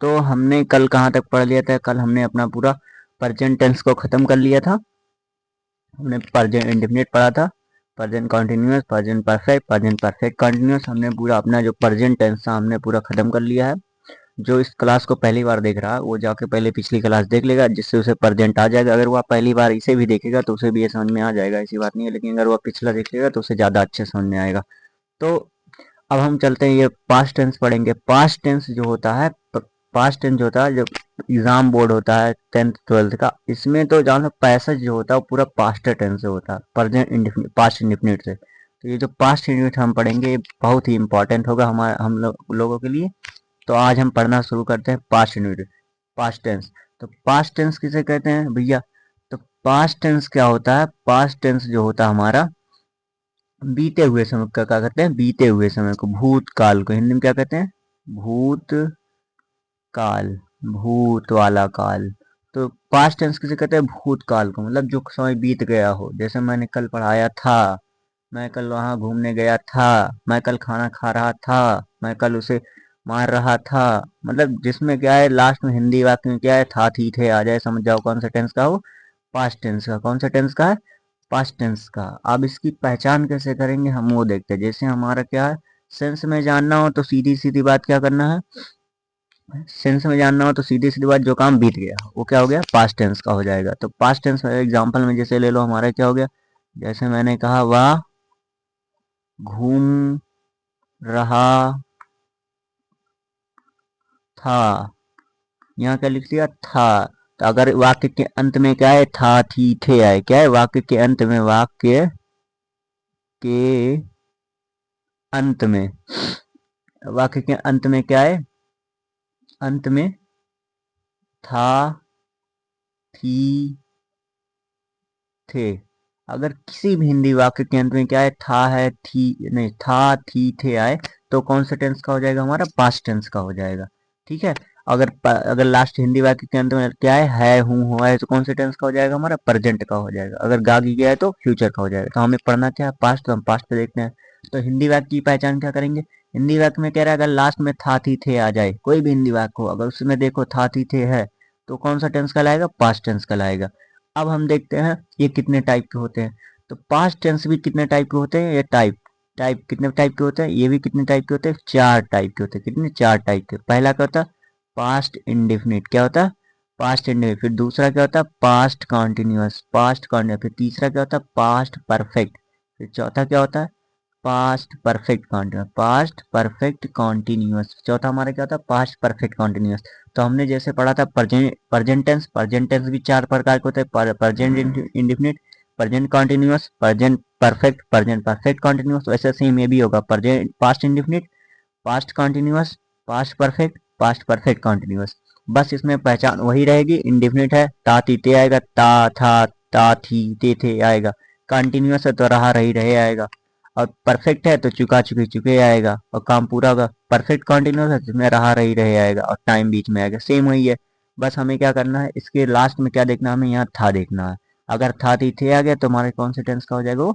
तो हमने कल कहाँ तक पढ़ लिया था? कल हमने अपना पूरा प्रेजेंट टेंस को ख़त्म कर लिया था। हमने प्रेजेंट इंडेफिनिट पढ़ा था, present continuous, present perfect continuous. हमने पूरा अपना जो प्रेजेंट टेंस था हमने पूरा ख़त्म कर लिया है। जो इस क्लास को पहली बार देख रहा है वो जाके पहले पिछली क्लास देख लेगा, जिससे उसे प्रेजेंट आ जाएगा। अगर वो पहली बार इसे भी देखेगा तो उसे भी ये समझ में आ जाएगा, ऐसी बात नहीं है। लेकिन अगर वो पिछला देख लेगा तो उसे ज़्यादा अच्छे समझ में आएगा। तो अब हम चलते हैं, ये पास्ट टेंस पढ़ेंगे। पास्ट टेंस जो होता है, पास्ट टेंस जो होता है, जो एग्जाम बोर्ड होता है 10th 12th का, इसमें तो जानो पैसेज जो होता है वो पूरा पास्ट टेंस से होता है, प्रेजेंट इंडेफिनिट, पास्ट इंडेफिनिट से। तो ये जो पास्ट इंडेफिनिट हम पढ़ेंगे ये बहुत ही इंपॉर्टेंट होगा हमारे लोगों के लिए। तो आज हम पढ़ना शुरू करते हैं पास्ट इंडेफिनिट, पास्ट टेंस। तो पास्ट टेंस किसे कहते हैं भैया? तो पास्ट टेंस क्या होता है? पास्ट टेंस जो होता है हमारा बीते हुए समय का क्या कहते हैं? बीते हुए समय को, भूतकाल को हिंदी में क्या कहते हैं? भूत काल, भूत वाला काल। तो पास्ट टेंस किसे कहते हैं? भूतकाल को, मतलब जो समय बीत गया हो। जैसे मैंने कल पढ़ाया था, मैं कल वहां घूमने गया था, मैं कल खाना खा रहा था, मैं कल उसे मार रहा था। मतलब जिसमें क्या है, लास्ट में हिंदी वाक्य में क्या है, था थी थे आ जाए, समझ जाओ कौन सा टेंस का हो? पास्ट टेंस का। कौन सा टेंस का है? पास्ट टेंस का। अब इसकी पहचान कैसे करेंगे हम वो देखते हैं। जैसे हमारा क्या है, सेंस में जानना हो तो सीधी सीधी बात क्या करना है, सेंस में जानना हो तो सीधी सीधी बात, जो काम बीत गया वो क्या हो गया? पास्ट टेंस का हो जाएगा। तो पास्ट टेंस एग्जांपल में जैसे ले लो, हमारा क्या हो गया? जैसे मैंने कहा वह घूम रहा था, यहाँ क्या लिख दिया? था। तो अगर वाक्य के अंत में क्या है? था थी थे आए, क्या है? वाक्य के अंत में, वाक्य के अंत में, वाक्य के अंत में क्या है? अंत में था थी थे। अगर किसी भी हिंदी वाक्य के अंत में क्या है? था है, थी नहीं, था थी थे आए, तो कौन सा टेंस का हो जाएगा? हमारा पास्ट टेंस का हो जाएगा। ठीक है। अगर लास्ट हिंदी वाक्य के अंत में क्या है हूँ हुआ है, तो कौन से टेंस का हो जाएगा? हमारा प्रेजेंट का हो जाएगा। अगर गागी गया है तो फ्यूचर का हो जाएगा। तो हमें पढ़ना क्या है? पास्ट। तो हम पास्ट पे देखते हैं। तो हिंदी वाक्य की पहचान क्या करेंगे? हिंदी वाक्य में कह रहा है अगर लास्ट में था थी थे आ जाए, कोई भी हिंदी वाक्य हो, अगर उसमें देखो था थी थे है, तो कौन सा टेंस कहलाएगा? पास्ट टेंस कहलाएगा। अब हम देखते हैं ये कितने टाइप के होते हैं। तो पास्ट टेंस भी कितने टाइप के होते हैं? ये टाइप, टाइप कितने टाइप के होते हैं? ये भी कितने टाइप के होते हैं? 4 टाइप के होते हैं। कितने? 4 टाइप के। पहला क्या होता है? Past indefinite. क्या होता है? Past indefinite. फिर दूसरा क्या होता है? Past continuous, past continuous. फिर तीसरा क्या होता है? Past perfect. फिर चौथा क्या होता है? Past perfect continuous, past perfect continuous. चौथा हमारा क्या होता है? Past perfect continuous. तो हमने जैसे पढ़ा था प्रेजेंट टेंस, प्रेजेंट टेंस भी 4 प्रकार के होते हैं, present indefinite, present continuous, present perfect continuous. वैसे सेम ये भी होगा, present past indefinite, past continuous, past perfect continuous. बस इसमें पहचान वही रहेगी। इंडेफिनिट है ता ती ते आएगा, ता था ता थी ते थे आएगा। कंटिन्यूअस है तो रहा रही रहे आएगा। और परफेक्ट है तो चुका चुके चुके आएगा और काम पूरा होगा। परफेक्ट कॉन्टिन्यूअस है जिसमें रहा रही रहे आएगा और टाइम बीच में आएगा। सेम वही है। बस हमें क्या करना है, इसके लास्ट में क्या देखना है? हमें यहाँ था देखना है। अगर था थी थे आ गया तो हमारे कौन से टेंस का हो जाएगा? वो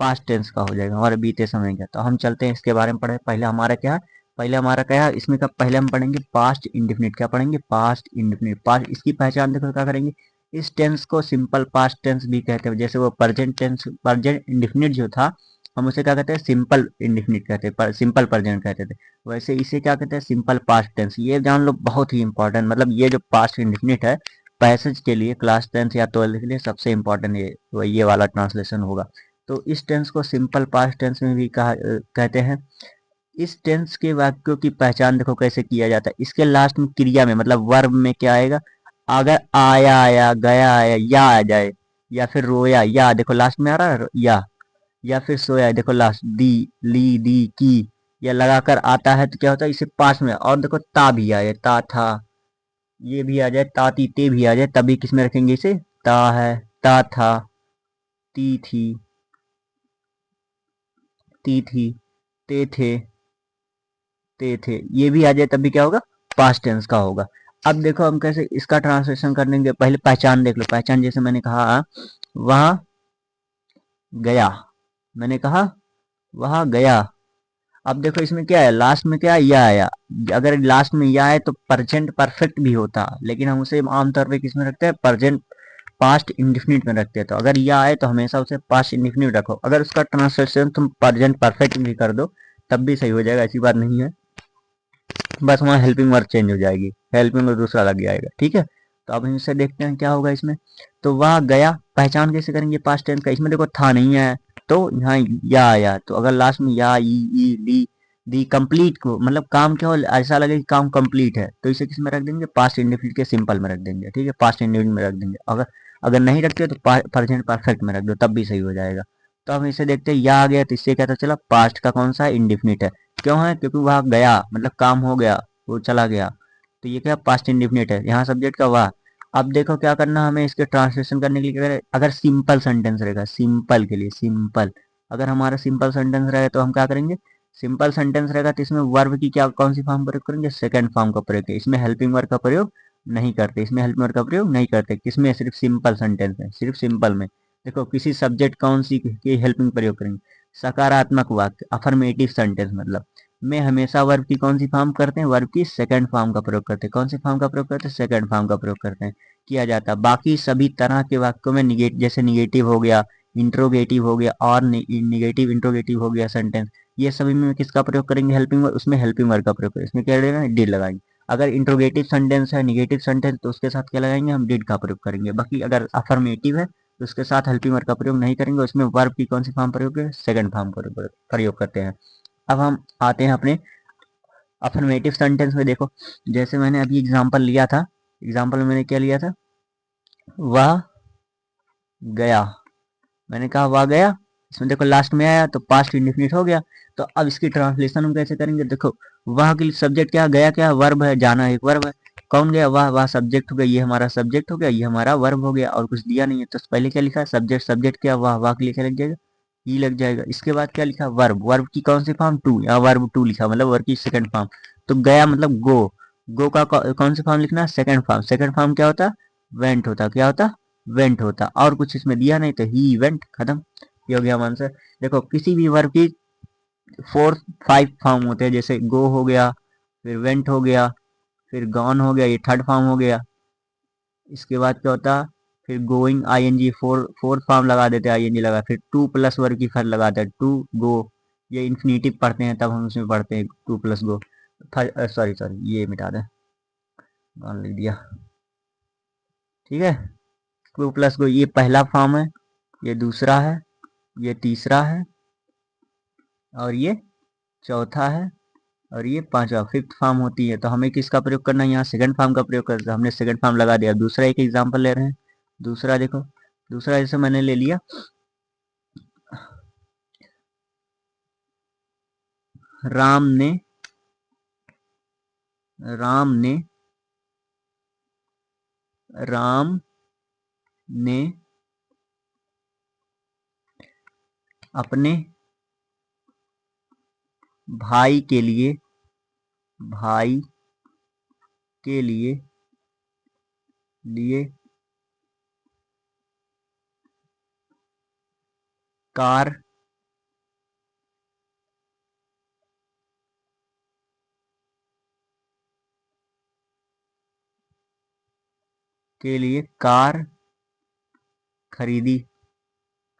पास्ट टेंस का हो जाएगा, हमारे बीते समय का। तो हम चलते हैं इसके बारे में पढ़े। पहले हमारा क्या है? पहले हमारा क्या है इसमें का? पहले हम पढ़ेंगे पास्ट इंडेफिनिट। क्या पढ़ेंगे? Past indefinite. पास्ट, इसकी पहचान देखो क्या करेंगे। इस टेंस को सिंपल पास्ट टेंस भी कहते हैं। जैसे वो प्रेजेंट टेंस, प्रेजेंट इंडेफिनिट जो था, हम उसे क्या कहते हैं? सिंपल इंडेफिनिट कहते हैं, सिंपल प्रेजेंट कहते थे। वैसे इसे क्या कहते हैं? Simple past tense. ये जान लो, बहुत ही इंपॉर्टेंट। मतलब ये जो पास्ट इंडेफिनिट है, पैसेज के लिए क्लास 10th या 12th के लिए सबसे इंपॉर्टेंट ये वाला ट्रांसलेशन होगा। तो इस टेंस को सिंपल पास्ट टेंस में भी कहते हैं। इस टेंस के वाक्यों की पहचान देखो कैसे किया जाता है। इसके लास्ट में क्रिया में, मतलब वर्ब में क्या आएगा? अगर आया आया, गया आया, या आ जाए, या फिर रोया, या देखो लास्ट में आ रहा है या फिर सोया, देखो लास्ट दी, ली, दी, की, या लगाकर आता है तो क्या होता है? इसे पास में। और देखो ता भी आ जाए, ता था, ये भी आ जाए, ताती ते भी आ जाए, तभी किसमें रखेंगे इसे? ता है, ता था, ती थी, ती थी, थे, ते थे, ये भी आ जाए तभी क्या होगा? पास्ट टेंस का होगा। अब देखो हम कैसे इसका ट्रांसलेशन करेंगे। पहले पहचान देख लो। पहचान जैसे मैंने कहा वहां गया, मैंने कहा वहां गया। अब देखो इसमें क्या है, लास्ट में क्या है, या आया। अगर लास्ट में या है तो प्रेजेंट परफेक्ट भी होता, लेकिन हम उसे आमतौर पे किस में रखते हैं, प्रेजेंट पास्ट इंडिफिनिट में रखते हैं। तो अगर या आए तो हमेशा उसे पास्ट इंडिफिनिट रखो। अगर उसका ट्रांसलेशन तुम प्रेजेंट परफेक्ट भी कर दो तब भी सही हो जाएगा, ऐसी बात नहीं है। बस वहाँ हेल्पिंग वर्ब चेंज हो जाएगी, हेल्पिंग वर्ब दूसरा लग जाएगा, ठीक है। तो अब हम इसे देखते हैं क्या होगा इसमें। तो वह गया, पहचान कैसे करेंगे पास्ट टेंस का, इसमें देखो था नहीं है तो यहाँ या आया। तो अगर लास्ट में या ई दी कंप्लीट को, मतलब काम क्या हो, ऐसा लगे कि काम कंप्लीट है, तो इसे किस में रख देंगे, पास्ट इंडेफिनिट के सिंपल में रख देंगे, ठीक है, पास्ट इंडेफिनिट में रख देंगे। अगर अगर नहीं रखते तो प्रेजेंट परफेक्ट में रख दो, तब भी सही हो जाएगा। तो हम इसे देखते हैं, या आ गया तो इससे क्या था, चला पास्ट का कौन सा इंडेफिनिट है। क्यों है, क्योंकि वह गया मतलब काम हो गया, वो चला गया, तो ये क्या पास्ट इंडेफिनिट है, यहाँ सब्जेक्ट का वह। अब देखो क्या करना हमें, इसके ट्रांसलेशन करने के लिए क्या करें, अगर सिंपल सेंटेंस रहेगा, सिंपल के लिए सिंपल, अगर हमारा सिंपल सेंटेंस रहेगा तो हम क्या करेंगे, सिंपल सेंटेंस रहेगा तो इसमें वर्ब की क्या कौन सी फॉर्म प्रयोग करेंगे, सेकंड फॉर्म का प्रयोग करेंगे। इसमें हेल्पिंग वर्ब का प्रयोग नहीं करते, इसमें हेल्पिंग वर्ब का प्रयोग नहीं करते, किसमें, सिर्फ सिंपल सेंटेंस में, सिर्फ सिंपल में। देखो किसी सब्जेक्ट कौन सी की हेल्पिंग प्रयोग करेंगे, सकारात्मक वाक्य, अफर्मेटिव सेंटेंस, मतलब में हमेशा वर्ब की कौन सी फॉर्म करते हैं, वर्ब की सेकंड फॉर्म का प्रयोग करते हैं। कौन सी फॉर्म का प्रयोग करते हैं, सेकंड फॉर्म का प्रयोग करते हैं, किया जाता है। बाकी सभी तरह के वाक्यों में जैसे निगेटिव हो गया, इंट्रोगेटिव हो गया, और निगेटिव इंट्रोगेटिव हो गया सेंटेंस, ये सभी में किसका प्रयोग करेंगे, हेल्पिंग वर्ब, उसमें हेल्पिंग वर्ब का प्रयोग करेंगे, इसमें क्या लगेगा, डिड लगाएंगे। अगर इंट्रोगेटिव सेंटेंस है, निगेटिव सेंटेंस, तो उसके साथ क्या लगाएंगे, हम डिड का प्रयोग करेंगे। बाकी अगर अफर्मेटिव है तो उसके साथ हेल्पिंग वर्ब का प्रयोग नहीं करेंगे, उसमें वर्ब की कौन सी फॉर्म प्रयोग करेंगे, सेकंड फॉर्म का प्रयोग करते हैं। अब हम आते हैं अपने अफर्मेटिव सेंटेंस में। देखो जैसे मैंने अभी एग्जांपल लिया था, एग्जांपल में मैंने क्या लिया था, वह गया, मैंने कहा वह गया, इसमें देखो लास्ट में आया तो पास्ट इंडेफिनिट हो गया। तो अब इसकी ट्रांसलेशन हम कैसे करेंगे, देखो वह के सब्जेक्ट क्या, गया क्या, वर्ब है, जाना एक वर्ब है। कौन गया, वह सब्जेक्ट हो गया, ये हमारा सब्जेक्ट हो गया, ये हमारा वर्ब हो गया, और कुछ दिया नहीं है। तो पहले क्या लिखा है, सब्जेक्ट, सब्जेक्ट क्या, वाह के लिए क्या लग जाएगा, ई लग जाएगा। इसके बाद क्या लिखा, वर्ब, वर्ब की कौन सी फॉर्म, टू, यहाँ वर्ब टू लिखा, मतलब वर्ब की सेकंड फॉर्म। तो गया मतलब गो, गो का कौन सी फॉर्म लिखना है, सेकंड फॉर्म, सेकंड फॉर्म क्या होता, वेंट होता, क्या होता, वेंट होता। और कुछ इसमें दिया नहीं तो ही वेंट, खत्म, ये हो गया आंसर। देखो किसी भी वर्ब की 4 5 फॉर्म होते हैं, जैसे गो हो गया, फिर वेंट हो गया, फिर गॉन हो गया, ये थर्ड फॉर्म हो गया। इसके बाद क्या होता, फिर गोइंग आईएनजी, फोर्थ फॉर्म लगा देते हैं, आईएनजी लगा, फिर टू प्लस वर्ब की फर लगाते हैं, टू गो, ये इन्फिनेटिव पढ़ते हैं तब हम उसमें पढ़ते हैं टू प्लस गो। सॉरी सॉरी, ये मिटा दें, गॉन लिख दिया, ठीक है। टू प्लस गो ये पहला फॉर्म है, ये दूसरा है, ये तीसरा है, और ये चौथा है, और ये पांचवा, फिफ्थ फॉर्म होती है। तो हमें किसका प्रयोग करना है, यहाँ सेकंड फॉर्म का प्रयोग करते हैं, हमने सेकंड फॉर्म लगा दिया। दूसरा एक एग्जांपल ले रहे हैं, दूसरा देखो, दूसरा जैसे मैंने ले लिया, राम ने, राम ने, राम ने अपने भाई के लिए, भाई के लिए कार के लिए कार खरीदी,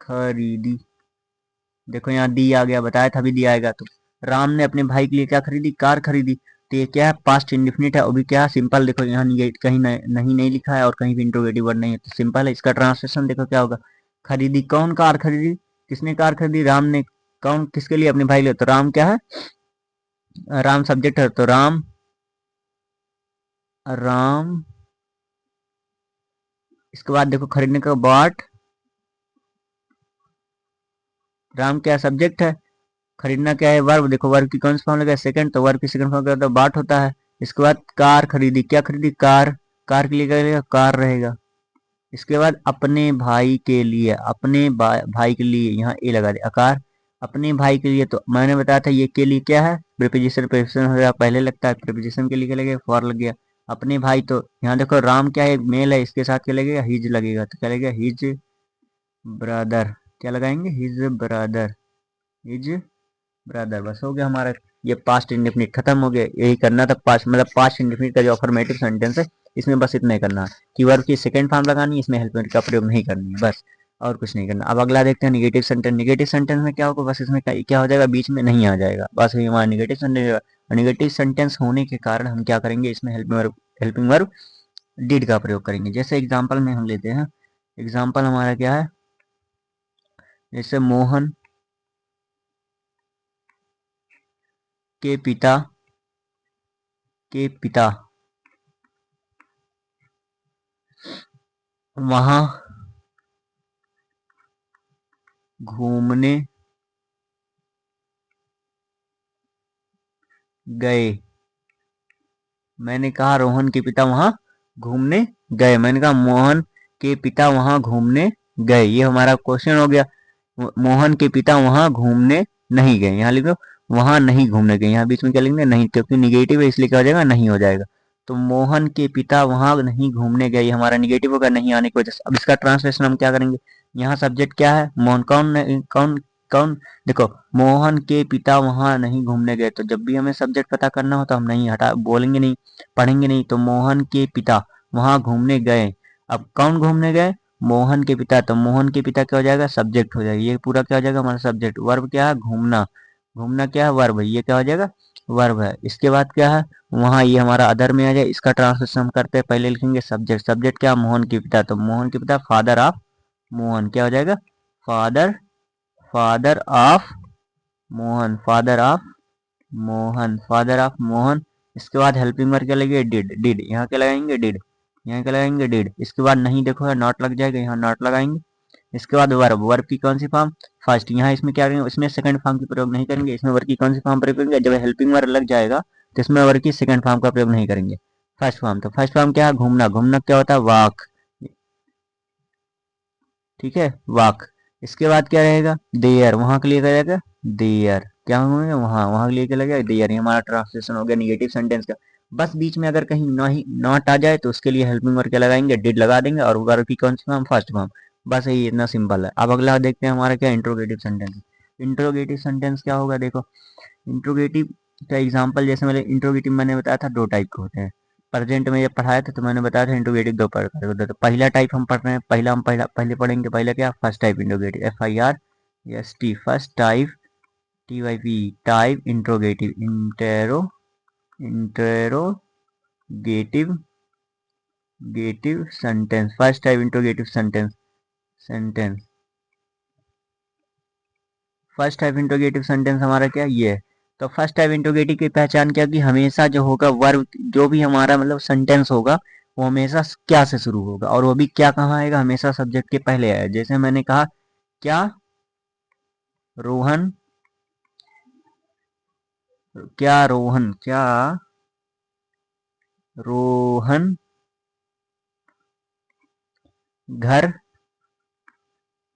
खरीदी। देखो यहाँ दी आ गया, बताया था भी दी आएगा। तो राम ने अपने भाई के लिए क्या खरीदी, कार खरीदी। तो ये क्या है, पास्ट इंडिफिनिट है, और भी क्या है, सिंपल। देखो यहाँ कहीं नहीं लिखा है, और कहीं भी इंट्रोगेटिव वर्ड नहीं है, तो सिंपल है। इसका ट्रांसलेशन देखो क्या होगा, खरीदी, कौन कार खरीदी, किसने कार खरीदी, राम ने। कौन किसके लिए, अपने भाई के लिए। तो राम क्या है, राम सब्जेक्ट है, तो राम, राम। इसके बाद देखो खरीदने का बाट, राम क्या सब्जेक्ट है, खरीदना क्या है, वर्ब। देखो वर्ब की कौन सी फॉर्म लगा, सेकंड, तो वर्ब की सेकंड फॉर्म क्या होता है, बाट होता है। इसके बाद कार खरीदी, क्या खरीदी, कार, कार के लिए क्या रहेगा, कार रहेगा। इसके बाद अपने भाई के लिए, अपने भाई के लिए, यहाँ ए लगा दे, आकार, अपने भाई के लिए। तो मैंने बताया था ये के लिए क्या है, प्रीपोजिशन, प्रीपोजिशन हो गया, पहले लगता है, प्रीपोजिशन के लिए क्या लगेगा, फॉर लग गया। अपने भाई, तो यहाँ देखो राम क्या है, मेल है, इसके साथ क्या लगेगा, हिज लगेगा, तो क्या लगेगा, हिज ब्रदर, क्या लगाएंगे, हिज ब्रदर, हिज ब्रदर। बस हो गया हमारा ये पास्ट इंडेफिनिट खत्म हो गया। यही करना था पास्ट, मतलब पास्ट इंडेफिनिट का जो अफर्मेटिव सेंटेंस है इसमें बस इतना ही करना है कि वर्ब की सेकंड फॉर्म लगानी है, इसमें हेल्प का प्रयोग नहीं करनी है, बस और कुछ नहीं करना। अब अगला देखते हैं निगेटिव सेंटेंस। निगेटिव सेंटेंस में क्या होगा, बस इसमें क्या हो जाएगा, बीच में नहीं आ जाएगा, बस ये हमारा निगेटिव सेंटेंस। निगेटिव सेंटेंस होने के कारण हम क्या करेंगे, इसमें हेल्पिंग वर्ब डिड का प्रयोग करेंगे। जैसे एग्जाम्पल में हम लेते हैं, एग्जाम्पल हमारा क्या है, जैसे मोहन के पिता वहां घूमने गए। मैंने कहा रोहन के पिता वहां घूमने गए, मैंने कहा मोहन के पिता वहां घूमने गए, ये हमारा क्वेश्चन हो गया। मोहन के पिता वहां घूमने नहीं गए, यहाँ लिख दो वहां नहीं घूमने गए, यहाँ बीच में क्या लिखेंगे नहीं, क्योंकि निगेटिव है इसलिए क्या हो जाएगा नहीं हो जाएगा। तो मोहन के पिता वहां नहीं घूमने गए, हमारा निगेटिव होगा नहीं आने की वजह से। अब इसका ट्रांसलेशन हम क्या करेंगे, यहाँ सब्जेक्ट क्या है मोहन, कौन कौन, देखो मोहन के पिता वहां नहीं घूमने गए, तो जब भी हमें सब्जेक्ट पता करना हो तो हम नहीं हटा बोलेंगे नहीं, पढ़ेंगे नहीं, तो मोहन के पिता वहां घूमने गए। अब कौन घूमने गए, मोहन के पिता, तो मोहन के पिता क्या हो जाएगा सब्जेक्ट हो जाएगा, ये पूरा क्या हो जाएगा हमारा सब्जेक्ट। वर्ब क्या है घूमना, घूमना क्या है वर्ब है, ये क्या हो जाएगा वर्ब है। इसके बाद क्या है वहां, ये हमारा अदर में आ जाए। इसका ट्रांसलेशन हम करते हैं, पहले लिखेंगे सब्जेक्ट, सब्जेक्ट क्या मोहन के पिता, तो मोहन के पिता फादर ऑफ मोहन, क्या हो जाएगा father, father of Mohan, father of Mohan, father of Mohan. इसके बाद हेल्पिंग वर्ब क्या लगेगा डिड, डिड यहाँ क्या लगाएंगे डिड, यहाँ क्या लगाएंगे डिड। इसके बाद नहीं देखो नॉट लग जाएगा, यहाँ नॉट लगाएंगे। इसके बाद वर्ब, वर्ब की कौन सी फॉर्म फर्स्ट, यहाँ इसमें क्या करेंगे, इसमें सेकंड फॉर्म की प्रयोग नहीं करेंगे, इसमें वर्ब की कौन सी फॉर्म प्रयोग करेंगे, जब हेल्पिंग वर्ब लग जाएगा तो इसमें वर्ब की सेकंड फॉर्म का प्रयोग नहीं करेंगे, फर्स्ट फॉर्म। तो फर्स्ट फॉर्म क्या है घूमना, घूमना क्या होता है वॉक, ठीक है वॉक। इसके बाद क्या रहेगा देयर, वहां के लिए क्या रहेगा देयर, क्या होंगे वहां, वहां के लिए क्या लगेगा देयर, ये हमारा ट्रांसलेशन हो गया निगेटिव सेंटेंस का। बस बीच में अगर कहीं नहीं नॉट आ जाए तो उसके लिए हेल्पिंग वर्ब क्या लगाएंगे डिड लगा देंगे, और वर्ब की कौन सी फॉर्म फर्स्ट फॉर्म, बस यही इतना सिंपल है। अब अगला देखते हैं हमारा क्या इंट्रोगेटिव सेंटेंस। इंट्रोगेटिव सेंटेंस क्या होगा, देखो इंट्रोगेटिव का एग्जांपल, जैसे मैंने इंट्रोगेटिव मैंने बताया था दो टाइप के होते हैं, प्रेजेंट में जब पढ़ाया था तो मैंने बताया था इंट्रोगेटिव दो प्रकार के होते हैं। तो पहला टाइप हम पढ़ रहे हैं, पहले पढ़ेंगे, पहला क्या first type interrogative, FIRST first type, TYP type interrogative, interrogative गेटिव sentence, first type interrogative sentence first type interrogative sentence हमारा क्या ये है। तो फर्स्ट टाइप इंट्रोगेटिव की पहचान क्या कि हमेशा जो होगा वर्ब, जो भी हमारा मतलब सेंटेंस होगा वो हमेशा क्या से शुरू होगा, और वो भी क्या कहाँ आएगा, हमेशा सब्जेक्ट के पहले आएगा। जैसे मैंने कहा क्या रोहन, क्या रोहन घर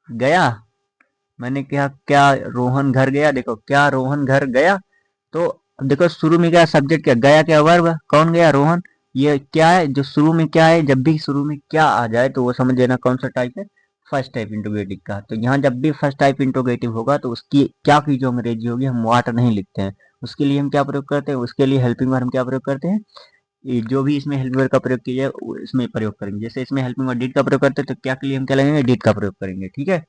गया, मैंने कहा क्या रोहन घर गया, देखो क्या रोहन घर गया, तो देखो शुरू में क्या सब्जेक्ट, क्या गया, क्या वर्ब, कौन गया रोहन, ये क्या है जो शुरू में क्या है, जब भी शुरू में क्या आ जाए तो वो समझ लेना कौन सा टाइप है फर्स्ट टाइप इंट्रोगेटिव का। तो यहाँ जब भी फर्स्ट टाइप इंट्रोगेटिव होगा तो उसकी क्या की जो अंग्रेजी होगी हम वाट नहीं लिखते हैं, उसके लिए हम क्या प्रयोग करते हैं, उसके लिए हेल्पिंग वर्ब हम क्या प्रयोग करते हैं, ये जो भी इसमें हेल्पिंग वर्ब का प्रयोग किया जाए इसमें प्रयोग करेंगे। जैसे इसमें हेल्पिंग वर्ब डिड का प्रयोग करते हैं तो क्या के लिए हम क्या लगेंगे डिड का प्रयोग करेंगे, ठीक है।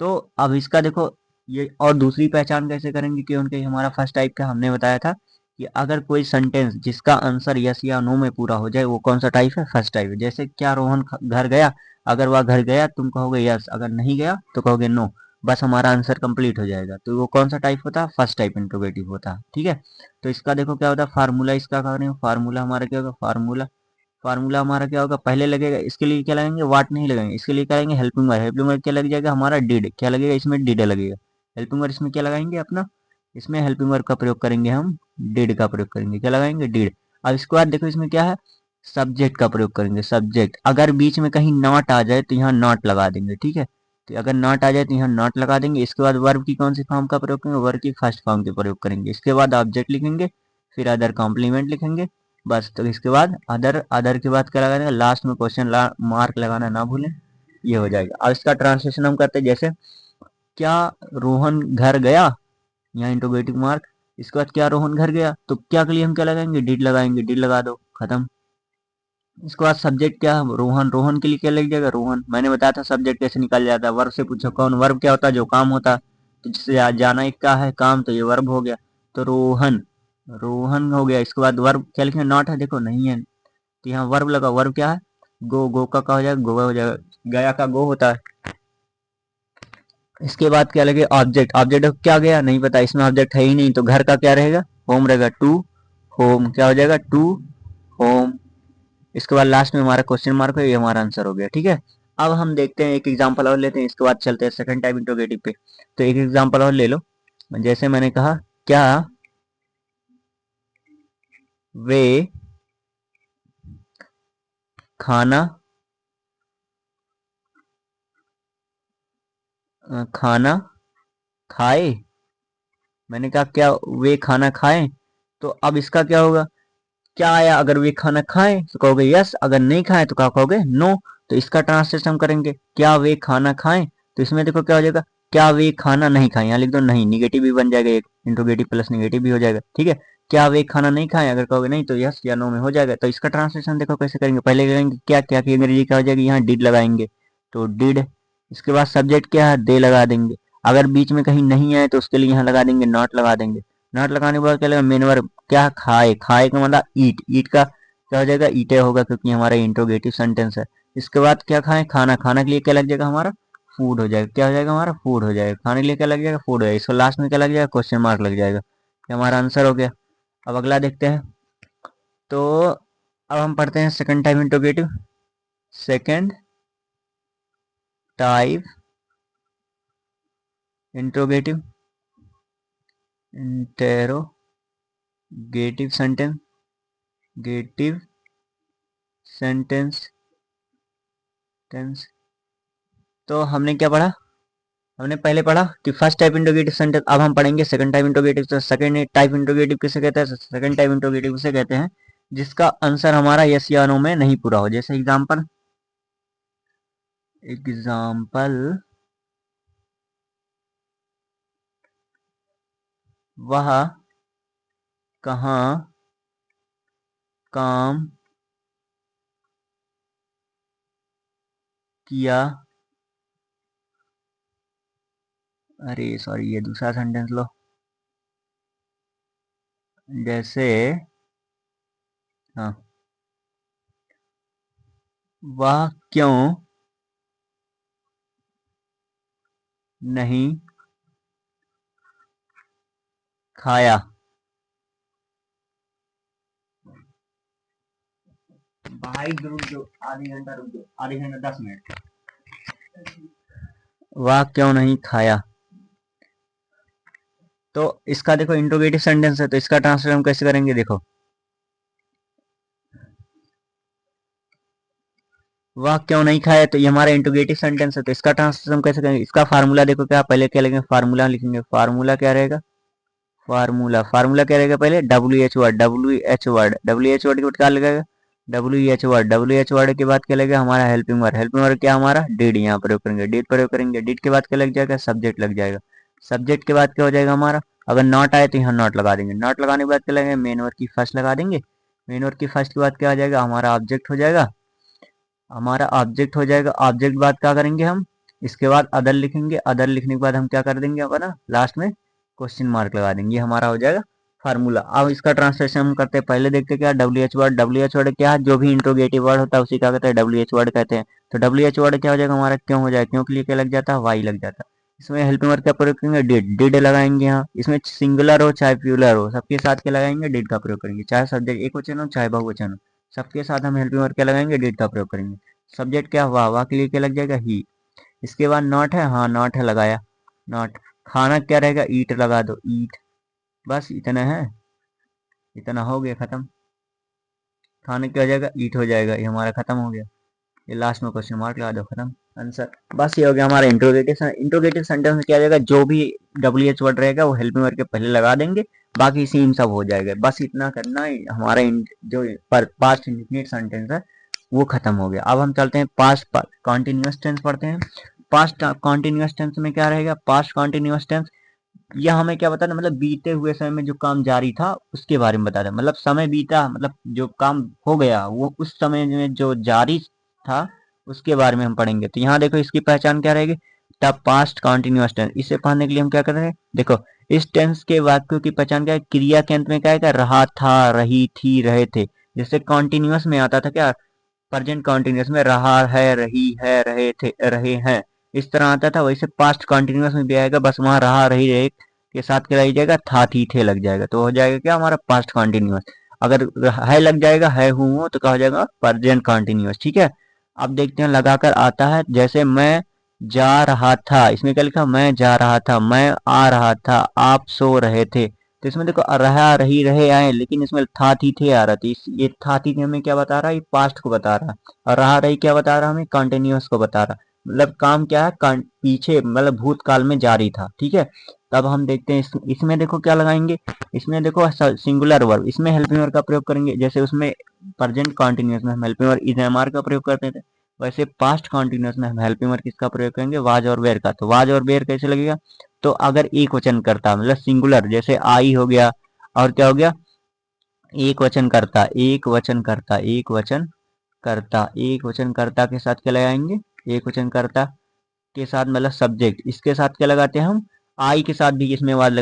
तो अब इसका देखो ये, और दूसरी पहचान कैसे करेंगे कि उनके हमारा फर्स्ट टाइप का हमने बताया था कि अगर कोई सेंटेंस जिसका आंसर यस या नो में पूरा हो जाए वो कौन सा टाइप है फर्स्ट टाइप है। जैसे क्या रोहन घर गया, अगर वह घर गया तुम कहोगे यस, अगर नहीं गया तो कहोगे नो, बस हमारा आंसर कंप्लीट हो जाएगा। तो वो कौन सा टाइप होता है फर्स्ट टाइप इंट्रोगेटिव होता है, ठीक है। तो इसका देखो क्या होता है फार्मूला, इसका करें फार्मूला हमारा क्या होगा, फार्मूला हमारा क्या होगा, पहले लगेगा इसके लिए क्या लगाएंगे वाट नहीं लगाएंगे, इसके लिए क्या लगाएंगे हेल्पिंग वर्ब, हेल्पिंग वर्ब क्या लग जाएगा हमारा डिड, क्या लगेगा इसमें डिड लगेगा, हेल्पिंग वर्ब इसमें क्या लगाएंगे अपना, इसमें हेल्पिंग वर्ब का प्रयोग करेंगे हम डिड का प्रयोग करेंगे, क्या लगाएंगे डिड। अब इसके बाद देखो इसमें क्या है सब्जेक्ट का प्रयोग करेंगे, सब्जेक्ट अगर बीच में कहीं नॉट आ जाए तो यहाँ नॉट लगा देंगे, ठीक है। तो अगर नॉट आ जाए तो यहाँ नॉट लगा देंगे। इसके बाद वर्ब की कौन सी फॉर्म का प्रयोग करेंगे, वर्ब की फर्स्ट फॉर्म के प्रयोग करेंगे। इसके बाद ऑब्जेक्ट लिखेंगे, फिर अदर कॉम्प्लीमेंट लिखेंगे, बस। तो इसके बाद अदर, अदर के बाद क्या लगाना, लास्ट में क्वेश्चन मार्क लगाना ना भूलें, ये हो जाएगा। अब इसका ट्रांसलेशन हम करते हैं, जैसे क्या रोहन घर गया, यहाँ इंट्रोगेटिव मार्क। इसके बाद क्या, रोहन घर गया, तो क्या के लिए हम क्या लगाएंगे, डिड लगाएंगे, डिड लगा दो, खत्म। इसके बाद सब्जेक्ट क्या, रोहन, रोहन के लिए क्या लग जाएगा, रोहन। मैंने बताया था सब्जेक्ट कैसे निकाल जाता है, वर्ब से पूछो कौन, वर्ब क्या होता है, जो काम होता है। तो जिससे जाना एक क्या है, काम, तो ये वर्ब हो गया। तो रोहन, रोहन हो गया। इसके बाद वर्ब क्या लिखेंगे, नॉट है, देखो नहीं है, तो यहाँ वर्ब लगा, वर्ब क्या है, गो, गो का हो जाएगा, गो हो जाएगा, गया का गो होता है। इसके बाद क्या लगे, ऑब्जेक्ट, ऑब्जेक्ट क्या गया नहीं पता, इसमें ऑब्जेक्ट है ही नहीं, तो घर का क्या रहेगा, होम रहेगा, टू होम, क्या हो जाएगा, टू होम। इसके बाद लास्ट में हमारा क्वेश्चन मार्क है, ये हमारा आंसर हो गया, ठीक है। अब हम देखते हैं एक एग्जांपल और लेते हैं, इसके बाद चलते हैं सेकंड टाइप इंट्रोगेटिव पे। तो एक एग्जांपल और ले लो, जैसे मैंने कहा, क्या वे खाना खाना खाए, मैंने कहा क्या वे खाना खाएं, तो अब इसका क्या होगा, क्या आया, अगर वे खाना खाएं तो कहोगे यस, अगर नहीं खाएं तो क्या कहोगे, नो। तो इसका ट्रांसलेशन हम करेंगे, क्या वे खाना खाएं, तो इसमें देखो क्या हो जाएगा, क्या वे खाना नहीं खाएं, यहाँ लिख दो नहीं, निगेटिव भी बन जाएगा, एक इंट्रोगेटिव प्लस निगेटिव भी हो जाएगा, ठीक है। क्या वे खाना नहीं खाएं, अगर कहोगे नहीं तो यस या नो में हो जाएगा। तो इसका ट्रांसलेशन देखो कैसे करेंगे, पहले करेंगे क्या, क्या की अंग्रेजी क्या हो जाएगी, यहाँ डिड लगाएंगे, तो डिड। इसके बाद सब्जेक्ट क्या है, दे लगा देंगे। अगर बीच में कहीं नहीं आए तो उसके लिए यहाँ लगा देंगे, नॉट लगा देंगे। नॉट लगाने के बाद क्या लगेगा, मेन वर्ब क्या, खाए, खाए का मतलब ईट, ईट का क्या हो जाएगा, ईटे होगा, क्योंकि हमारा इंट्रोगेटिव सेंटेंस है। इसके बाद क्या खाएं, खाना, खाना के लिए क्या लग जाएगा हमारा, फूड हो जाएगा, क्या हो जाएगा हमारा, फूड हो जाएगा, खाने के लिए क्या लग जाएगा, फूड हो जाएगा। इसको लास्ट में क्या लग जाएगा, क्वेश्चन मार्क लग जाएगा, ये हमारा आंसर हो गया। अब अगला देखते हैं। तो अब हम पढ़ते हैं second type interrogative. Second type interrogative, interrogative sentence, गेटिव सेंटेंस टेंस। तो हमने क्या पढ़ा, हमने पहले पढ़ा कि फर्स्ट टाइप इंट्रोगेटिव सेंटेंस, अब हम पढ़ेंगे सेकंड टाइप इंट्रोगेटिव। तो सेकंड टाइप इंट्रोगेटिव किसे कहते हैं, सेकंड टाइप इंट्रोगेटिव उसे कहते हैं जिसका आंसर हमारा यस या नो में नहीं पूरा हो। जैसे एग्जांपल, एग्जांपल, वह कहाँ काम किया, अरे सॉरी ये दूसरा सेंटेंस लो, जैसे, हाँ, वह क्यों नहीं खाया, भाई रुक जाओ, आधी घंटा रुक जाओ, आधी घंटा 10 मिनट। वह क्यों नहीं खाया, तो इसका देखो इंट्रोगेटिव सेंटेंस है, तो इसका ट्रांसलेट हम कैसे करेंगे, देखो, वह क्यों नहीं खाया, तो ये हमारा इंट्रोगेटिव सेंटेंस है, तो इसका ट्रांसलेशन हम कैसे करेंगे, इसका फार्मूला देखो, क्या पहले क्या लिखेंगे, फार्मूला लिखेंगे, फार्मूला क्या रहेगा, फार्मूला, फार्मूला क्या रहेगा, पहले W H word, W H word, W H word के बाद क्या लगेगा, W H word, W H word के बाद क्या लगेगा हमारा हेल्पिंग वर्ड, हेल्पिंग वर्ड क्या हमारा, डिड, यहाँ प्रयोग करेंगे, डिड प्रयोग करेंगे, डिड के बाद क्या लग जाएगा, सब्जेक्ट लग जाएगा, सब्जेक्ट के बाद क्या हो जाएगा हमारा, अगर नॉट आए तो यहाँ नॉट लगा देंगे, नॉट लगाने के बाद क्या लगेगा, मेन वर्ड की फर्स्ट लगा देंगे, मेन वर्ड की फर्स्ट के बाद क्या आ जाएगा, हमारा ऑब्जेक्ट हो जाएगा, हमारा ऑब्जेक्ट हो जाएगा, ऑब्जेक्ट बाद क्या करेंगे हम, इसके बाद अदर लिखेंगे, अदर लिखने के बाद हम क्या कर देंगे अपना, लास्ट में क्वेश्चन मार्क लगा देंगे, ये हमारा हो जाएगा फार्मूला। अब इसका ट्रांसलेशन हम करते हैं, पहले देखते हैं क्या, W H word, W H word क्या है, जो भी इंट्रोगेटिव वर्ड होता है उसी क्या कहते हैं, डब्ल्यू एच वर्ड कहते हैं। तो डब्ल्यू एच वर्ड क्या हो जाएगा हमारा, क्यों हो जाएगा, क्यों के लिए क्या लग जाता है, वाई लग जाता है। इसमें हेल्पिंग वर्ड का प्रयोग करेंगे, डिड, डिड लगाएंगे यहाँ, इसमें सिंगुलर हो चाहे प्यूलर हो सबके साथ क्या लगाएंगे, डिड का प्रयोग करेंगे, चाहे सब्जेक्ट एक वचन हो चाहे बहुवचन हो, सबके साथ हम हेल्पिंग वर्ड क्या लगाएंगे, डिड का प्रयोग करेंगे। सब्जेक्ट क्या, वाह, वाह के लिए क्या लग जाएगा, ही। इसके बाद नॉट है, हाँ नॉट है लगाया, नॉट। खाना क्या रहेगा, ईट लगा दो, ईट, बस इतना है, इतना हो गया खत्म। खाने क्या हो जाएगा, ईट हो जाएगा, ये हमारा खत्म हो गया, ये लास्ट में क्वेश्चन मार्क लगा दो, खत्म आंसर। बस ये हो गया हमारा इंट्रोगेटिव। इंट्रोगेटिव सेंटेंस में क्या हो जाएगा, जो भी डब्ल्यू एच वर्ड रहेगा वो हेल्पिंग वर्ड के पहले लगा देंगे, बाकी सेम सब हो जाएगा, बस इतना करना है, हमारा जो पास्ट इंडिफिनिट सेंटेंस है वो खत्म हो गया। अब हम चलते हैं पास्ट कॉन्टिन्यूअस टेंस पढ़ते हैं। पास्ट कॉन्टिन्यूअस टेंस में क्या रहेगा, पास्ट कॉन्टिन्यूअस टेंस यह हमें क्या बताता है, मतलब बीते हुए समय में जो काम जारी था उसके बारे में बताता है। मतलब समय बीता, मतलब जो काम हो गया वो उस समय में जो जारी था उसके बारे में हम पढ़ेंगे। तो यहाँ देखो इसकी पहचान क्या रहेगी, द पास्ट कॉन्टिन्यूअस टेंस। इसे पढ़ने के लिए हम क्या कर रहे हैं, देखो इस टेंस के वाक्यों की पहचान क्या है, क्रिया के अंत में क्या है, रहा था, रही थी, रहे थे। जैसे कॉन्टिन्यूअस में आता था क्या, प्रेजेंट कॉन्टिन्यूअस में रहा है, रही है, रहे थे, रहे हैं, इस तरह आता था। वैसे पास्ट कॉन्टिन्यूअस में भी आएगा, बस वहां रहा, रही, रहे के साथ क्या लग जाएगा, था, थी, थे लग जाएगा, तो हो जाएगा क्या हमारा पास्ट कॉन्टिन्यूअस। अगर है लग जाएगा, है, हूँ हो, तो क्या हो जाएगा प्रेजेंट कॉन्टिन्यूअस। ठीक है, अब देखते हैं लगाकर आता है। जैसे मैं जा रहा था, इसमें क्या लिखा, मैं जा रहा था, मैं आ रहा था, आप सो रहे थे। तो इसमें देखो रहा, रही, रहे आए, लेकिन इसमें था, थी, थे आ रहा था। ये था, थी, थे हमें क्या बता रहा है, ये पास्ट को बता रहा है। और रहा, रही क्या बता रहा है, हमें कंटिन्यूअस को बता रहा है। मतलब काम क्या है, पीछे मतलब भूतकाल में जारी था। ठीक है, तब हम देखते हैं इसमें देखो क्या लगाएंगे, इसमें देखो सिंगुलर वर्ब, इसमें हेल्पिंग वर्ब का प्रयोग करेंगे। जैसे उसमें प्रेजेंट कॉन्टिन्यूअस में हम helping verb is am are का प्रयोग करते थे, वैसे पास्ट कॉन्टिन्यूअस में हम हेल्पिंग वर्ब किसका प्रयोग करेंगे, वाज और वेयर का। तो वाज और वेयर कैसे लगेगा, तो अगर एक वचन करता मतलब सिंगुलर, जैसे आई हो गया, और क्या हो गया, एक वचन करता, एक वचन करता, एक वचन करता, एक वचन करता के साथ क्या लगाएंगे, एक वचन करता के साथ मतलब सब्जेक्ट, इसके साथ क्या लगाते हैं हम, आई के साथ भी इसमें वाद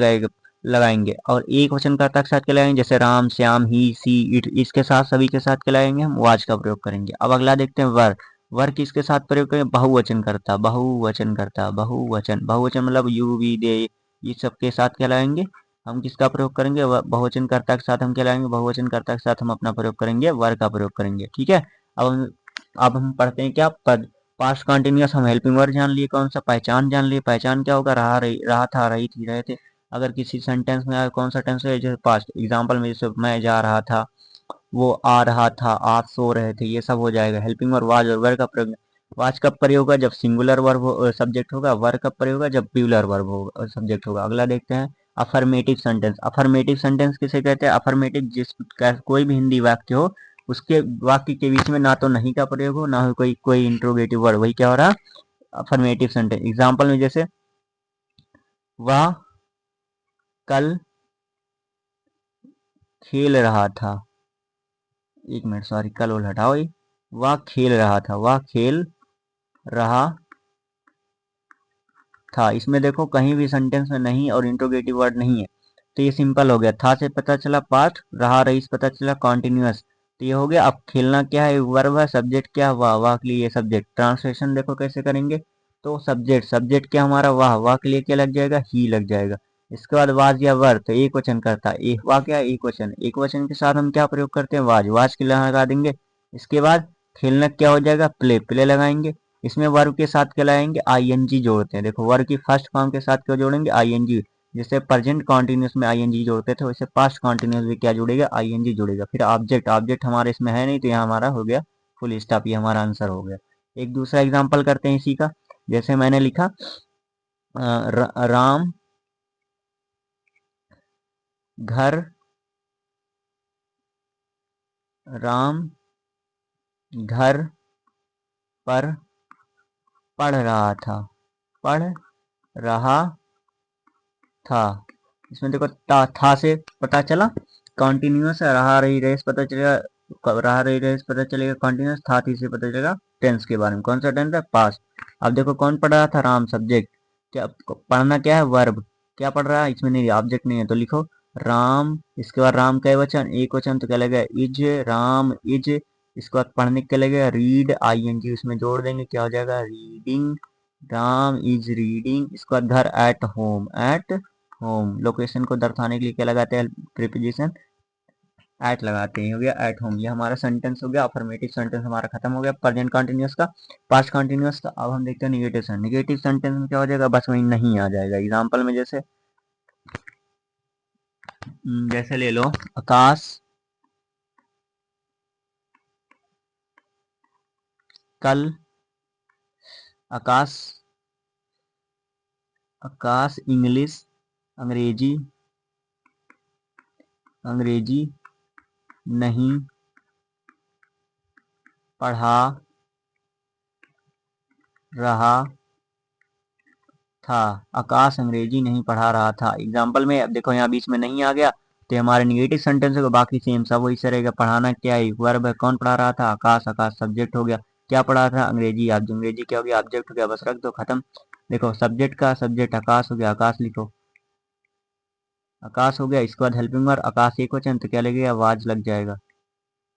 लगाएंगे, और एक वचन कर्ता के साथ क्या लगाएंगे, जैसे राम, श्याम, ही, सी, इट, इसके साथ सभी के साथ क्या लगाएंगे, हम वाज का प्रयोग करेंगे। अब अगला देखते हैं वर। वर किसके साथ प्रयोग करेंगे, बहुवचन करता, बहुवचन करता, बहुवचन, बहुवचन मतलब यू, वी, दे, ये सब के साथ क्या लगाएंगे, हम किसका प्रयोग करेंगे, बहुवचन कर्ता के साथ हम क्या लगाएंगे, बहुवचन कर्ता के साथ हम अपना प्रयोग करेंगे, वर का प्रयोग करेंगे। ठीक है, अब हम पढ़ते हैं क्या, पद। पास्ट कंटिन्यूअस हम हेल्पिंग वर्ब जान लिए, कौन सा, पहचान जान लिए। पहचान क्या होगा, रहा, रही, रहा था, रही थी, रहे थे। अगर किसी सेंटेंस में आया, कौन सा टेंस है, जैसे पास्ट एग्जांपल में, जैसे मैं जा रहा था, वो आ रहा था, आप सो रहे थे, ये सब हो जाएगा। हेल्पिंग वर्ब वाज और वर्ब का प्रयोग, वाज कब प्रयोग होगा, जब सिंगुलर वर्ब सब्जेक्ट होगा, वर्ब कब प्रयोग होगा, जब प्लूरल वर्ब होगा सब्जेक्ट होगा। अगला देखते हैं अफर्मेटिव सेंटेंस। अफर्मेटिव सेंटेंस किसे कहते हैं, अफर्मेटिव जिस कोई भी हिंदी वाक्य हो, उसके वाक्य के बीच में ना तो नहीं का प्रयोग हो, ना हो कोई कोई इंट्रोगेटिव वर्ड, वही क्या हो रहा, अफर्मेटिव सेंटेंस। एग्जांपल में जैसे वह कल खेल रहा था, एक मिनट सॉरी, कल वो हटाओ, ये वह खेल रहा था, वह खेल रहा था। इसमें देखो कहीं भी सेंटेंस में नहीं और इंट्रोगेटिव वर्ड नहीं है, तो ये सिंपल हो गया। था से पता चला पास्ट, रहा, रही से पता चला कॉन्टिन्यूअस, तो ये हो गया। अब खेलना क्या है, वर्ब है, सब्जेक्ट क्या, वाह, वाह के लिए ये सब्जेक्ट। ट्रांसलेशन देखो कैसे करेंगे, तो सब्जेक्ट, सब्जेक्ट क्या हमारा, वाह, वाह के लिए क्या लग जाएगा, ही लग जाएगा। इसके बाद वाज या वर, तो एक वचन करता है, एक वाह क्या, एक वचन, एक वचन के साथ हम क्या प्रयोग करते हैं, वाज, वाज के लिए लगा देंगे। इसके बाद खेलना क्या हो जाएगा, प्ले, प्ले लगाएंगे। इसमें वर्ब के साथ क्या लगाएंगे, आईएनजी जोड़ते हैं। देखो वर्ब की फर्स्ट फॉर्म के साथ क्या जोड़ेंगे, आईएनजी। जैसे प्रेजेंट कॉन्टिन्यूस में आईएनजी जोड़ते थे, वैसे पास्ट कॉन्टिन्यूस में क्या जुड़ेगा, आईएनजी जुड़ेगा। फिर ऑब्जेक्ट, ऑब्जेक्ट हमारे इसमें है नहीं, तो यहाँ हमारा हो गया फुल स्टॉप, ये हमारा आंसर हो गया। एक दूसरा एग्जाम्पल करते हैं इसी का। जैसे मैंने लिखा राम घर, राम घर पर पढ़ रहा था, पढ़ रहा था। इसमें देखो था से पता चला कॉन्टिन्यूअस है, रहा, रही, रेस पता चलेगा, रहा, रही, रेस पता चलेगा कॉन्टिन्यूअस, था, थी से पता चलेगा टेंस के बारे में, कौन सा टेंस है, पास्ट। अब देखो कौन पढ़ रहा था, राम, सब्जेक्ट। क्या पढ़ना क्या है, वर्ब। क्या पढ़ रहा है, इसमें नहीं, ऑब्जेक्ट नहीं है, तो लिखो राम। इसके बाद राम का वचन, एक वचन, तो क्या लगेगा, इज, राम इज। इसके बाद पढ़ने के लगेगा रीड, आईएनजी उसमें जोड़ देंगे, क्या हो जाएगा, रीडिंग, राम इज रीडिंग। इसके बाद घर, at home, at home. Location को दर्शाने के लिए क्या लगाते हैं, प्रीपोजिशन एट लगाते हैं, हो गया एट होम। ये हमारा सेंटेंस हो गया, अफर्मेटिव सेंटेंस हमारा खत्म हो गया प्रेजेंट कंटिन्यूअस का। पास्ट कंटिन्यूअस का अब हम देखते हैं निगेटिव सेंटेंस। निगेटिव सेंटेंस में क्या हो जाएगा, बस वही नहीं आ जाएगा। एग्जांपल में जैसे जैसे ले लो आकाश कल, आकाश, आकाश इंग्लिश, अंग्रेजी, अंग्रेजी नहीं पढ़ा रहा था। आकाश अंग्रेजी नहीं पढ़ा रहा था। एग्जाम्पल में अब देखो यहाँ बीच में नहीं आ गया तो हमारे निगेटिव सेंटेंस को बाकी सेम सब वही से रहेगा। पढ़ाना क्या है, वर्ब है, कौन पढ़ा रहा था, आकाश। आकाश सब्जेक्ट हो गया, क्या पढ़ा था, अंग्रेजी। आप अंग्रेजी क्या हो गया, ऑब्जेक्ट हो गया, बस रख दो, खत्म। देखो सब्जेक्ट का सब्जेक्ट आकाश हो गया, आकाश लिखो, आकाश हो गया। इसके बाद हेल्पिंग वर्ब आकाश एक वचन तो क्या लगेगा, वाज लग जाएगा।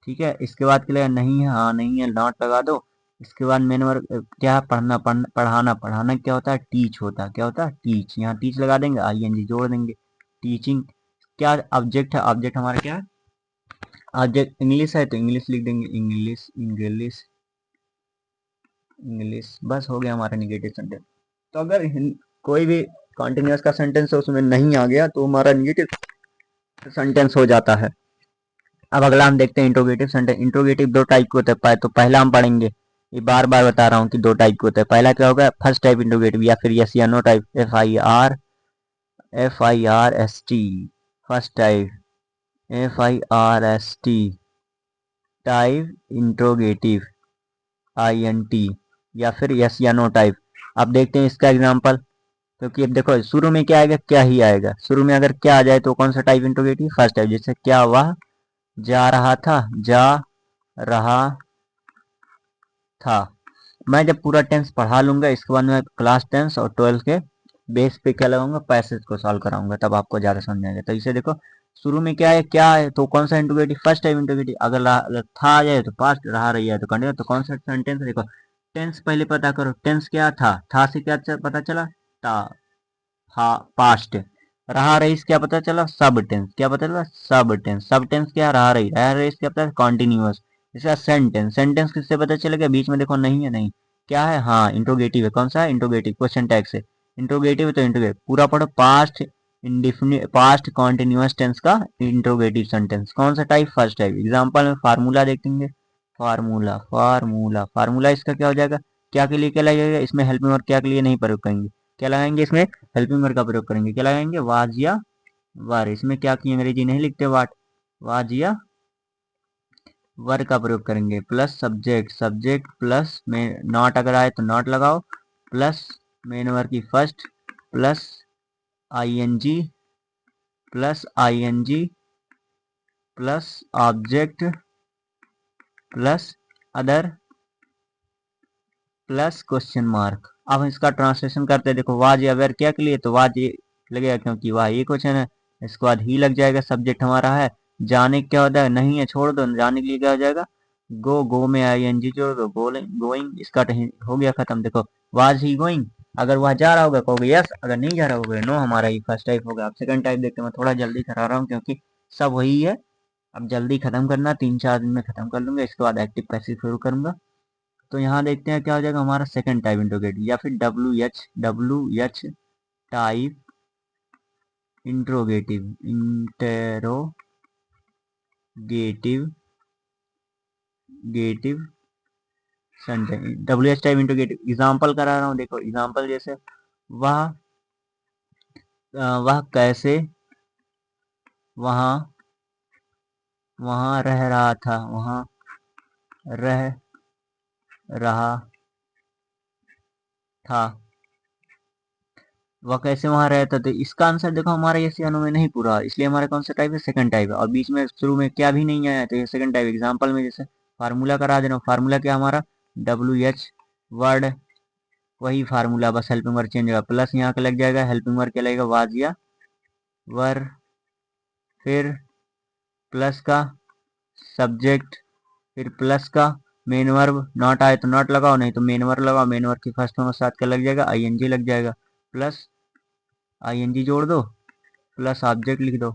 ठीक है, इसके बाद क्या लगेगा, नहीं है, हाँ नहीं है, नॉट लगा दो। इसके बाद मेन वर्ब क्या है, पढ़ना, पढ़ाना। पढ़ाना क्या होता है, टीच होता है। क्या होता है, टीच। यहाँ टीच लगा देंगे, आईएनजी जोड़ देंगे, टीचिंग। क्या ऑब्जेक्ट है, ऑब्जेक्ट हमारा क्या है, ऑब्जेक्ट इंग्लिश है तो इंग्लिश लिख देंगे, इंग्लिश, इंग्लिश, इंग्लिश। बस हो गया हमारा निगेटिव सेंटेंस। तो अगर कोई भी कॉन्टिन्यूअस का सेंटेंस है उसमें नहीं आ गया तो हमारा निगेटिव सेंटेंस हो जाता है। अब अगला हम देखते हैं इंट्रोगेटिव सेंटेंस। इंट्रोगेटिव दो टाइप के होते हैं, तो पहला हम पढ़ेंगे, ये बार बार बता रहा हूँ कि दो टाइप के होते हैं। पहला क्या होगा, फर्स्ट टाइप इंट्रोगेटिव, या फिर यस या no type, FIRST, first type, FIRST type interrogative, INT, या फिर यस या नो टाइप। अब देखते हैं इसका एग्जाम्पल। क्योंकि अब देखो शुरू में क्या आएगा, क्या ही आएगा। शुरू में अगर क्या आ जाए तो कौन सा टाइप इंट्रोगेटिव, फर्स्ट टाइप। जैसे क्या वह जा रहा था, जा रहा था। मैं जब पूरा टेंस पढ़ा लूंगा इसके बाद मैं क्लास 10 और 12 के बेस पे क्या लगाऊंगा, पैसेज को सॉल्व कराऊंगा, तब आपको ज्यादा समझ आएगा। तो इसे देखो शुरू में क्या है, क्या है तो कौन सा इंट्रोगेटिव, फर्स्ट टाइप इंट्रोगेटिव। अगर था आ जाए तो पास्ट, रहा रही है तो कंटिन्यू। तो कौन सा सेंटेंस, देखो टेंस पहले पता करो, टेंस क्या था से क्या पता चला, था, पास्ट। रहा रही क्या पता चला, सब टेंस। क्या पता चला, सब टेंस। सब टेंस क्या, रहा रही क्या पता, कॉन्टिन्यूअस। जैसे सेंटेंस, सेंटेंस किससे पता चलेगा, बीच में देखो नहीं है, नहीं क्या है, हाँ इंट्रोगेटिव है। कौन सा है, इंट्रोगेटिव, क्वेश्चन टैग से। इंट्रोगेटिव है तो इंट्रोगेटिव पूरा पढ़ो, past indefinite, past continuous tense का इंट्रोगेटिव सेंटेंस। कौन सा टाइप, फर्स्ट टाइप। एग्जाम्पल में फार्मूला देखेंगे, फार्मूला, फार्मूला, फार्मूला इसका क्या हो जाएगा, क्या के लिए क्या लगेगा, इसमें हेल्पिंग और क्या के लिए नहीं प्रयोग करेंगे, क्या लगाएंगे इसमें, हेल्पिंग वर्ब का प्रयोग करेंगे। क्या लगाएंगे, वाज या वर। इसमें क्या की अंग्रेजी नहीं लिखते, वाट, वाज या वर का प्रयोग करेंगे। प्लस सब्जेक्ट, सब्जेक्ट प्लस में नॉट अगर आए तो नॉट लगाओ, प्लस मेन वर्ब की first, plus ING, plus ING, plus object, plus other, plus question mark. अब इसका ट्रांसलेशन करते हैं। देखो वाज या वेर क्या के लिए, तो वाज ये लगेगा क्योंकि वाह एक क्वेश्चन है। इसके बाद ही लग जाएगा, सब्जेक्ट हमारा है। जाने क्या होता है, नहीं है छोड़ दो, जाने के लिए क्या हो जाएगा, गो, गो में आईएनजी जोड़ दो, गोइंग। इसका हो गया खत्म। देखो वाज ही गोइंग, अगर वह जा रहा होगा कहोगे यस, अगर नहीं जा रहा होगा नो। हमारा ही फर्स्ट टाइप होगा। अब सेकंड टाइप देखते हैं। मैं थोड़ा जल्दी करा रहा हूँ क्योंकि सब वही है। अब जल्दी खत्म करना, 3-4 दिन में खत्म कर लूंगा। इसके बाद एक्टिव पैसिव शुरू करूंगा। तो यहाँ देखते हैं क्या हो जाएगा हमारा सेकंड टाइप इंट्रोगेटिव, या फिर WH टाइप इंट्रोगेटिव, गेटिव sentence. WH type interrogative example करा रहा हूँ। देखो एग्जाम्पल जैसे वह वह कैसे वहाँ वहाँ रह रहा था, वहाँ रह रहा था, वह कैसे वहां रहता। तो इसका आंसर देखो हमारा ये सियानो में नहीं पूरा, इसलिए हमारा कौन सा टाइप है, सेकंड टाइप है। और बीच में शुरू में क्या भी नहीं आया तो ये सेकंड टाइप। एग्जांपल में जैसे फार्मूला करा दे रहा हूँ। फार्मूला क्या हमारा, WH वर्ड, वही फार्मूला, बस हेल्पिंग वर्ड चेंज होगा। प्लस यहाँ का लग जाएगा, हेल्पिंग वर्ड क्या लगेगा, वाजिया वर, फिर प्लस का सब्जेक्ट, फिर प्लस का मेन वर्ब। नॉट आए तो नॉट लगाओ, नहीं तो मेन वर्ब लगाओ। मेन वर्ब की फर्स्ट में साथ क्या लग जाएगा, ING लग जाएगा। प्लस ING जोड़ दो, प्लस ऑब्जेक्ट लिख दो,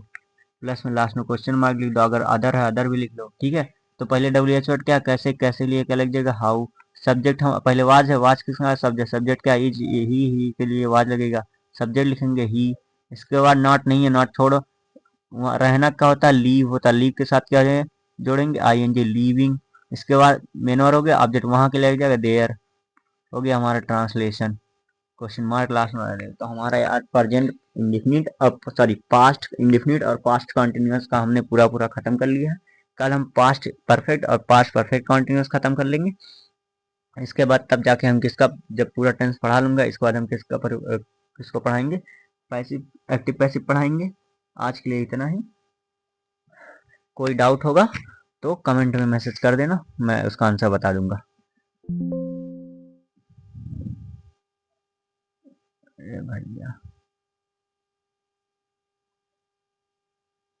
प्लस में लास्ट में क्वेश्चन मार्क लिख दो। अगर अदर है अदर भी लिख दो, ठीक है। तो पहले WH वर्ड क्या, कैसे, कैसे लिए क्या लग जाएगा, हाउ। सब्जेक्ट हम पहले वाज है, वाज किसका है, सब्जेक्ट। सब्जेक्ट क्या, इज, ही के लिए वाज लगेगा, सब्जेक्ट लिखेंगे ही। इसके बाद नॉट नहीं है, नॉट छोड़ो। वहाँ रहना क्या होता है, लीव होता है। लीव के साथ क्या है, जोड़ेंगे ING, लीविंग। इसके बाद मेन वर्ड हो गया, ऑब्जेक्ट वहां के लग जाएगा, देयर। हो गया हमारा ट्रांसलेशन, क्वेश्चन मार्क लास्ट में आ रहे। तो हमारा यार प्रेजेंट इंडिफिनिट और सॉरी पास्ट इंडिफिनिट और पास्ट कॉन्टिन्यूअस का हमने पूरा पूरा खत्म कर लिया है। कल हम पास्ट परफेक्ट और पास्ट परफेक्ट कॉन्टिन्यूअस खत्म कर लेंगे। इसके बाद तब जाके हम किसका, जब पूरा टेंस पढ़ा लूंगा इसके बाद हम किसका किसको पढ़ाएंगे, पैसिव एक्टिव पैसिव पढ़ाएंगे। आज के लिए इतना ही। कोई डाउट होगा तो कमेंट में मैसेज कर देना, मैं उसका आंसर बता दूंगा। भैया